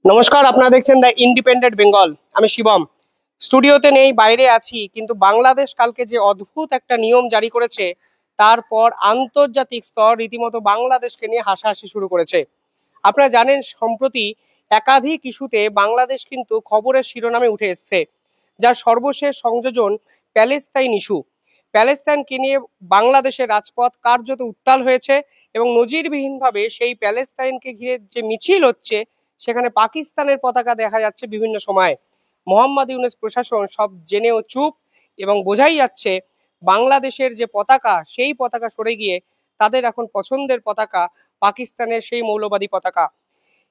নমস্কার, আপনারা দেখছেন দ্য ইন্ডিপেন্ডেন্ট বেঙ্গল। আমি শিবম। স্টুডিওতে নেই, বাইরে আছি। কিন্তু বাংলাদেশ কালকে যে অদ্ভুত একটা নিয়ম জারি করেছে, তারপর আন্তর্জাতিক স্তর রীতিমতো বাংলাদেশকে নিয়ে হাসাহাসি শুরু করেছে। আপনারা জানেন, সম্প্রতি একাধিক ইস্যুতে বাংলাদেশ কিন্তু খবরের শিরোনামে উঠে এসছে, যার সর্বশেষ সংযোজন প্যালেস্তাইন ইস্যু। প্যালেস্তাইনকে নিয়ে বাংলাদেশের রাজপথ কার্যত উত্তাল হয়েছে এবং নজিরবিহীনভাবে সেই প্যালেস্তাইনকে ঘিরে যে মিছিল হচ্ছে, সেখানে পাকিস্তানের পতাকা দেখা যাচ্ছে বিভিন্ন সময়। মোহাম্মদ ইউনূস প্রশাসন সব জেনেও চুপ, এবং বোঝাই যাচ্ছে বাংলাদেশের যে পতাকা, সেই পতাকা সরে গিয়ে তাদের এখন পছন্দের পতাকা পাকিস্তানের সেই মৌলবাদী পতাকা।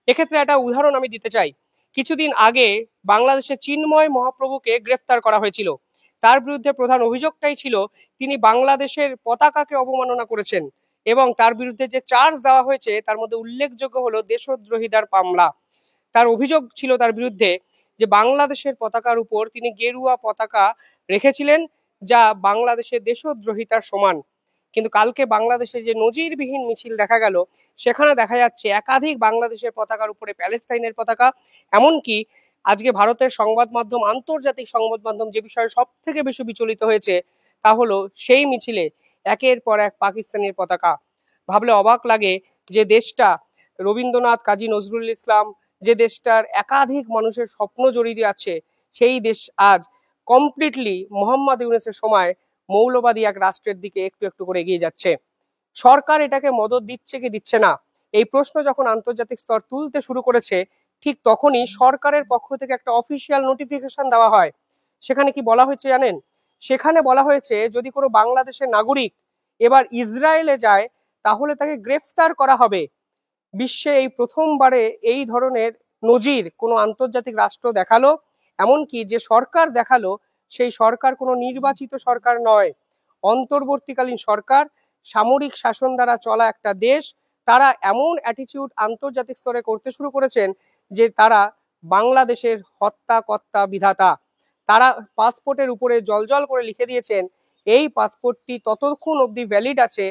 এক্ষেত্রে একটা উদাহরণ আমি দিতে চাই। কিছুদিন আগে বাংলাদেশে চিন্ময় মহাপ্রভুকে গ্রেফতার করা হয়েছিল। তার বিরুদ্ধে প্রধান অভিযোগটাই ছিল তিনি বাংলাদেশের পতাকাকে অবমাননা করেছেন, এবং তার বিরুদ্ধে যে চার্জ দেওয়া হয়েছে তার মধ্যে উল্লেখযোগ্য হলো দেশদ্রোহিতার মামলা। তার অভিযোগ ছিল তার বিরুদ্ধে যে বাংলাদেশের পতাকার উপর তিনি গেরুয়া পতাকা রেখেছিলেন, যা বাংলাদেশের দেশদ্রোহিতার সমান। কিন্তু কালকে বাংলাদেশে যে নজিরবিহীন মিছিল দেখা গেল, সেখানে দেখা যাচ্ছে একাধিক বাংলাদেশের পতাকার উপরে প্যালেস্তাইনের পতাকা। এমনকি আজকে ভারতের সংবাদ মাধ্যম, আন্তর্জাতিক সংবাদ মাধ্যম যে বিষয়ে সব থেকে বেশি বিচলিত হয়েছে, তা হলো সেই মিছিলে একের পর এক পাকিস্তানের পতাকা। ভাবলে অবাক লাগে যে দেশটা রবীন্দ্রনাথ, কাজী নজরুল ইসলাম, যে দেশটার একাধিক মানুষের স্বপ্ন জড়িয়ে আছে, সেই দেশ আজ কমপ্লিটলি মোহাম্মদ ইউনূসের সময় মৌলবাদী এক রাষ্ট্রের দিকে একটু একটু করে এগিয়ে যাচ্ছে। সরকার এটাকে মদদ দিচ্ছে কি দিচ্ছে না, এই প্রশ্ন যখন আন্তর্জাতিক স্তর তুলতে শুরু করেছে, ঠিক তখনই সরকারের পক্ষ থেকে একটা অফিসিয়াল নোটিফিকেশন দেওয়া হয়। সেখানে কি বলা হয়েছে জানেন? সেখানে বলা হয়েছে যদি কোনো বাংলাদেশের নাগরিক এবার ইসরায়েলে যায়, তাহলে তাকে গ্রেফতার করা হবে। বিশ্বে এই প্রথমবারে এই ধরনের নজির কোনো আন্তর্জাতিক রাষ্ট্র দেখালো। এমনকি যে সরকার দেখালো, সেই সরকার কোনো নির্বাচিত সরকার নয়, অন্তর্বর্তীকালীন সরকার, সামরিক শাসন দ্বারা চলা একটা দেশ। তারা এমন অ্যাটিটিউড আন্তর্জাতিক স্তরে করতে শুরু করেছেন যে তারা বাংলাদেশের হত্যা কর্তা বিধাতা। তারা পাসপোর্টের উপরে জলজল করে লিখে দিয়েছেন, এই পাসপোর্টটি ততক্ষণ অবধি ভ্যালিড আছে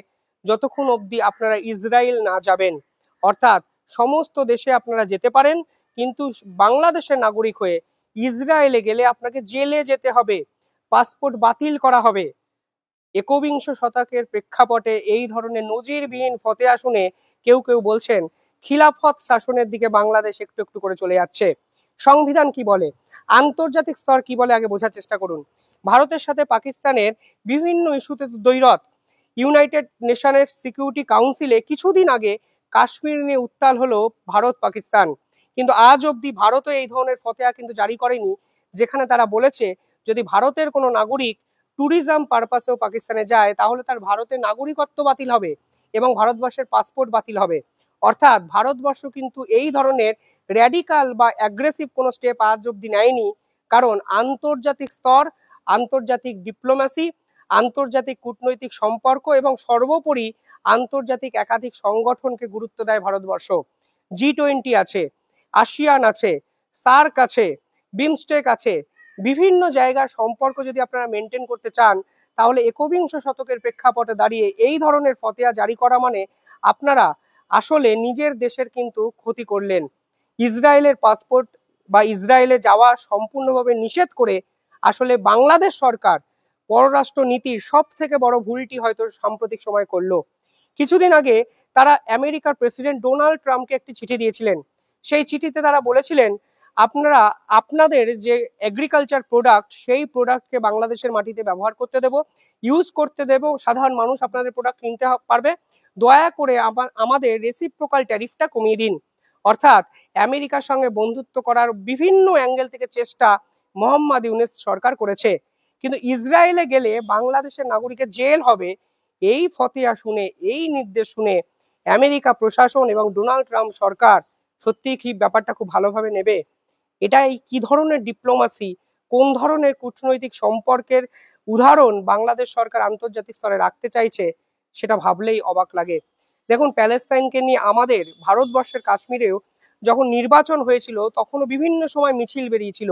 যতক্ষণ অবধি আপনারা ইসরায়েল না যাবেন। অর্থাৎ সমস্ত দেশে আপনারা যেতে পারেন, কিন্তু বাংলাদেশের নাগরিক হয়ে ইসরায়েলে গেলে আপনাকে জেলে যেতে হবে, পাসপোর্ট বাতিল করা হবে। একবিংশ শতকের প্রেক্ষাপটে এই ধরনের নজিরবিহীন ফতোয়া শুনে কেউ কেউ বলছেন খিলাফত শাসনের দিকে বাংলাদেশ একটু একটু করে চলে যাচ্ছে। সংবিধান কি বলে, আন্তর্জাতিক স্তর কি বলে, আগে বোঝার চেষ্টা করুন। ভারতের সাথে পাকিস্তানের বিভিন্ন ইস্যুতে দ্বৈরথ। ইউনাইটেড নেশনের সিকিউরিটি কাউন্সিলে কিছুদিন আগে কাশ্মীর নিয়ে উত্তাল হলো ভারত পাকিস্তান। কিন্তু আজ অবধি ভারতও এই ধরনের ফতোয়া কিন্তু জারি করেনি, যেখানে তারা বলেছে যদি ভারতের কোনো নাগরিক ট্যুরিজম পারপাসেও পাকিস্তানে যায়, তাহলে তার ভারতের নাগরিকত্ব বাতিল হবে এবং ভারতবর্ষের পাসপোর্ট বাতিল হবে। অর্থাৎ ভারতবর্ষ কিন্তু এই ধরনের র্যাডিকাল বা অ্যাগ্রেসিভ কোনো স্টেপ আজ অব্দি নেয়নি, কারণ আন্তর্জাতিক স্তর, আন্তর্জাতিক ডিপ্লোম্যাসি, আন্তর্জাতিক কূটনৈতিক সম্পর্ক এবং সর্বোপরি আন্তর্জাতিক একাধিক সংগঠনকে গুরুত্ব দেয় ভারতবর্ষ। G20 আছে, আসিয়ান আছে, সার্ক আছে, বিমস্টেক আছে। বিভিন্ন জায়গার সম্পর্ক যদি আপনারা মেনটেন করতে চান, তাহলে একবিংশ শতকের প্রেক্ষাপটে দাঁড়িয়ে এই ধরনের ফতোয়া জারি করা মানে আপনারা আসলে নিজের দেশের কিন্তু ক্ষতি করলেন। ইসরায়েলের পাসপোর্ট বা ইসরায়েলে যাওয়া সম্পূর্ণভাবে নিষেধ করে আসলে বাংলাদেশ সরকার পররাষ্ট্র নীতির সব থেকে বড় ভুলটি হয়তো সাম্প্রতিক সময় করলো। কিছুদিন আগে তারা আমেরিকার প্রেসিডেন্ট ডোনাল্ড ট্রাম্পকে একটি চিঠি দিয়েছিলেন। সেই চিঠিতে তারা বলেছিলেন আপনারা আপনাদের যে এগ্রিকালচার প্রোডাক্ট, সেই প্রোডাক্টকে বাংলাদেশের মাটিতে ব্যবহার করতে দেব, ইউজ করতে দেব, সাধারণ মানুষ আপনাদের প্রোডাক্ট কিনতে পারবে, দয়া করে আমাদের রেসিপ্রোকাল ট্যারিফটা কমিয়ে দিন। অর্থাৎ আমেরিকার সঙ্গে বন্ধুত্ব করার বিভিন্ন অ্যাঙ্গেল থেকে চেষ্টা মোহাম্মদ ইউনূস সরকার করেছে। কিন্তু ইসরায়েলে গেলে বাংলাদেশের নাগরিকের জেল হবে, এই ফতোয়া শুনে, এই নির্দেশ শুনে আমেরিকা প্রশাসন এবং ডোনাল্ড ট্রাম্প সরকার সত্যিই কি ব্যাপারটা খুব ভালোভাবে নেবে? এটাই কি ধরনের ডিপ্লোমাসি, কোন ধরনের কূটনৈতিক সম্পর্কের উদাহরণ বাংলাদেশ সরকার আন্তর্জাতিক স্তরে রাখতে চাইছে, সেটা ভাবলেই অবাক লাগে। দেখুন, প্যালেস্তাইনকে নিয়ে আমাদের ভারতবর্ষের কাশ্মীরেও যখন নির্বাচন হয়েছিল, তখনও বিভিন্ন সময় মিছিল বেরিয়েছিল,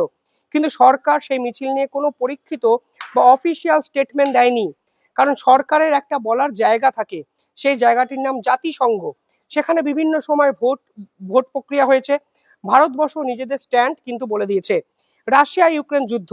কিন্তু সরকার সেই মিছিল নিয়ে কোনো পরীক্ষিত বা অফিসিয়াল স্টেটমেন্ট দেয়নি। কারণ সরকারের একটা বলার জায়গা থাকে, সেই জায়গাটির নাম জাতিসংঘ। সেখানে বিভিন্ন সময় ভোট ভোট প্রক্রিয়া হয়েছে, ভারতবর্ষ নিজেদের স্ট্যান্ড কিন্তু বলে দিয়েছে। রাশিয়া ইউক্রেন যুদ্ধ,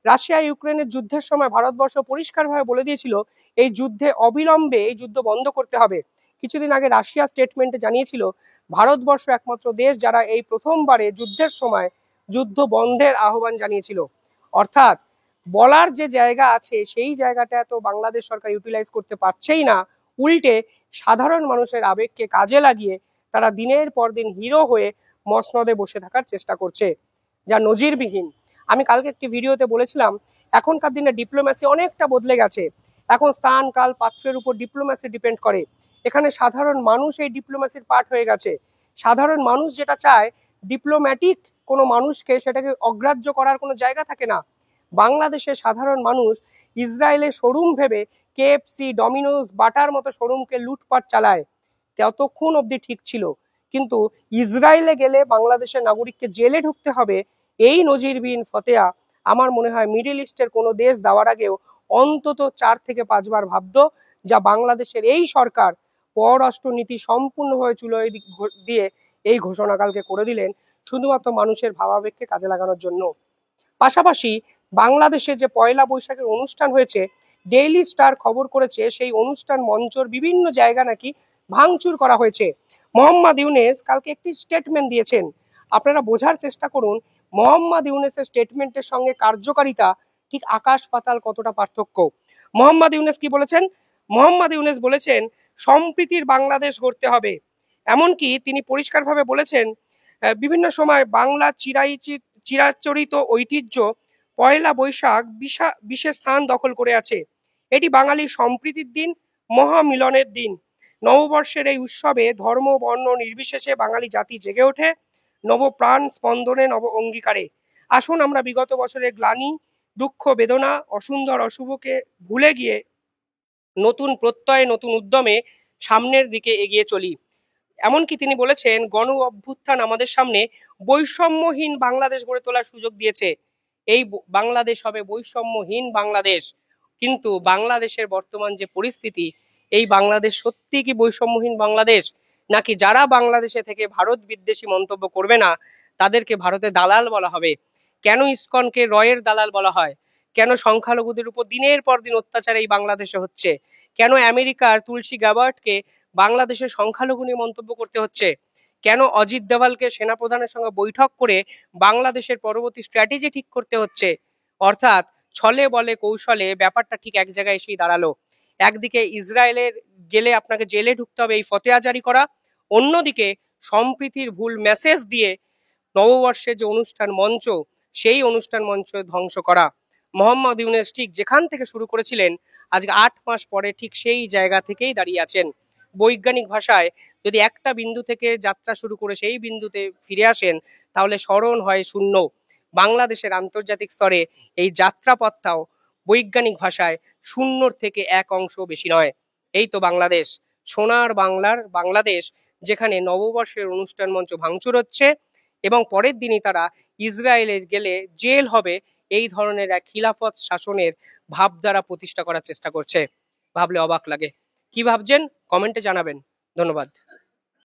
রাশিয়া ইউক্রেনের যুদ্ধের সময় ভারতবর্ষ পরিষ্কারভাবে বলে দিয়েছিল এই যুদ্ধে অবিলম্বে এই যুদ্ধ বন্ধ করতে হবে। কিছুদিন আগে রাশিয়া স্টেটমেন্টে জানিয়েছিল ভারতবর্ষ একমাত্র দেশ যারা এই প্রথমবারে যুদ্ধের সময় যুদ্ধ বন্ধের আহ্বান জানিয়েছিল। অর্থাৎ বলার যে জায়গা আছে সেই জায়গাটা তো বাংলাদেশ সরকার ইউটিলাইজ করতে পারছেই না, উল্টে সাধারণ মানুষের আবেগকে কাজে লাগিয়ে তারা দিনের পর দিন হিরো হয়ে মসনদে বসে থাকার চেষ্টা করছে, যা নজিরবিহীন। আমি কালকে একটি ভিডিওতে বলেছিলাম এখনকার দিনে ডিপ্লোম্যাসি অনেকটা বদলে গেছে। এখন স্থান কাল পাত্রের উপর ডিপ্লোম্যাসি ডিপেন্ড করে। এখানে সাধারণ মানুষ এই ডিপ্লোম্যাসির পার্ট হয়ে গেছে। সাধারণ মানুষ যেটা চায়, ডিপ্লোম্যাটিক কোনো মানুষকে সেটাকে অগ্রাহ্য করার কোনো জায়গা থাকে না। বাংলাদেশের সাধারণ মানুষ ইসরায়েলের শোরুম ভেবে কেএফসি, ডমিনোজ, বাটার মতো শোরুমকে লুটপাট চালায়, ততক্ষণ অবধি ঠিক ছিল। কিন্তু ইসরায়েলে গেলে বাংলাদেশের নাগরিককে জেলে ঢুকতে হবে, এই নজিরবিহীন ফতেয়া আমার মনে হয় মিডল ইস্টের কোনো দেশ দেওয়ার আগেও অন্তত 4 থেকে 5 বার ভাবতো, যা বাংলাদেশের এই সরকার পররাষ্ট্রনীতি সম্পূর্ণভাবে চুলোয় দিয়ে এই ঘোষণা কালকে করে দিলেন শুধুমাত্র মানুষের ভাবাবেগকে কাজে লাগানোর জন্য। পাশাপাশি বাংলাদেশে যে পয়লা বৈশাখের অনুষ্ঠান হয়েছে, ডেইলি স্টার খবর করেছে সেই অনুষ্ঠান মঞ্চর বিভিন্ন জায়গা নাকি ভাঙচুর করা হয়েছে। মোহাম্মদ ইউনেস কালকে একটি স্টেটমেন্ট দিয়েছেন। আপনারা বোঝার চেষ্টা করুন মোহাম্মদ ইউনেসের স্টেটমেন্টের সঙ্গে কার্যকারিতা ঠিক আকাশ পাতাল কতটা পার্থক্য। মোহাম্মদ ইউনেস কি বলেছেন? মোহাম্মদ ইউনেস বলেছেন সম্প্রীতির বাংলাদেশ গড়তে হবে। এমনকি তিনি পরিষ্কারভাবে বলেছেন বিভিন্ন সময় বাংলা চিরাচরিত ঐতিহ্য পয়লা বৈশাখ বিশেষ স্থান দখল করে আছে। এটি বাঙালির সম্প্রীতির দিন, মহামিলনের দিন। নববর্ষের এই উৎসবে ধর্ম বর্ণ নির্বিশেষে বাঙালি জাতি জেগে ওঠে নবপ্রাণ স্পন্দনে, নব অঙ্গীকারে। আসুন আমরা বিগত বছরের গ্লানি, দুঃখ, বেদনা, অসুন্দর অশুভকে ভুলে গিয়ে নতুন প্রত্যয়ে, নতুন উদ্যমে সামনের দিকে এগিয়ে চলি। এমনকি তিনি বলেছেন গণ অভ্যুত্থান আমাদের সামনে বৈষম্যহীন বাংলাদেশ গড়ে তোলার সুযোগ দিয়েছে। এই বাংলাদেশ হবে বৈষম্যহীন বাংলাদেশ। কিন্তু বাংলাদেশের বর্তমান যে পরিস্থিতি, এই বাংলাদেশ সত্যি কি বৈষম্যহীন বাংলাদেশ, নাকি যারা বাংলাদেশে থেকে ভারত বিদ্বেষী মন্তব্য করবে না তাদেরকে ভারতের দালাল বলা হবে? কেন ইসকনকে রয়ের দালাল বলা হয়? কেন সংখ্যালঘুদের উপর দিনের পর দিন অত্যাচার এই বাংলাদেশে হচ্ছে? কেন আমেরিকার তুলসী গ্যাবার্টকে বাংলাদেশের সংখ্যালঘু নিয়ে মন্তব্য করতে হচ্ছে? কেন অজিত দেওয়ালকে সেনাপ্রধানের সঙ্গে বৈঠক করে বাংলাদেশের পরবর্তী স্ট্র্যাটেজি ঠিক করতে হচ্ছে? অর্থাৎ ছলে বলে কৌশলে ব্যাপারটা ঠিক এক জায়গায় এসেই দাঁড়ালো। একদিকে ইসরায়েলের গেলে আপনাকে জেলে ঢুকতে হবে এই ফতেয়া জারি করা, অন্যদিকে সম্প্রীতির ভুল মেসেজ দিয়ে নববর্ষের যে অনুষ্ঠান মঞ্চ সেই অনুষ্ঠান মঞ্চ ধ্বংস করা। মোহাম্মদ ইউনেস ঠিক যেখান থেকে শুরু করেছিলেন আজকে 8 মাস পরে ঠিক সেই জায়গা থেকেই দাঁড়িয়ে আছেন। বৈজ্ঞানিক ভাষায় যদি একটা বিন্দু থেকে যাত্রা শুরু করে সেই বিন্দুতে ফিরে আসেন তাহলে স্মরণ হয় শূন্য। বাংলাদেশের আন্তর্জাতিক স্তরে এই যাত্রাপথটাও বৈজ্ঞানিক ভাষায় শূন্যর থেকে 1 অংশ বেশি নয়। এই তো বাংলাদেশ, সোনার বাংলার বাংলাদেশ, যেখানে নববর্ষের অনুষ্ঠান মঞ্চ ভাঙচুর হচ্ছে এবং পরের দিনই তারা ইসরায়েলে গেলে জেল হবে এই ধরনের এক খিলাফত শাসনের ভাবধারা প্রতিষ্ঠা করার চেষ্টা করছে। ভাবলে অবাক লাগে। কি ভাবছেন কমেন্টে জানাবেন। ধন্যবাদ।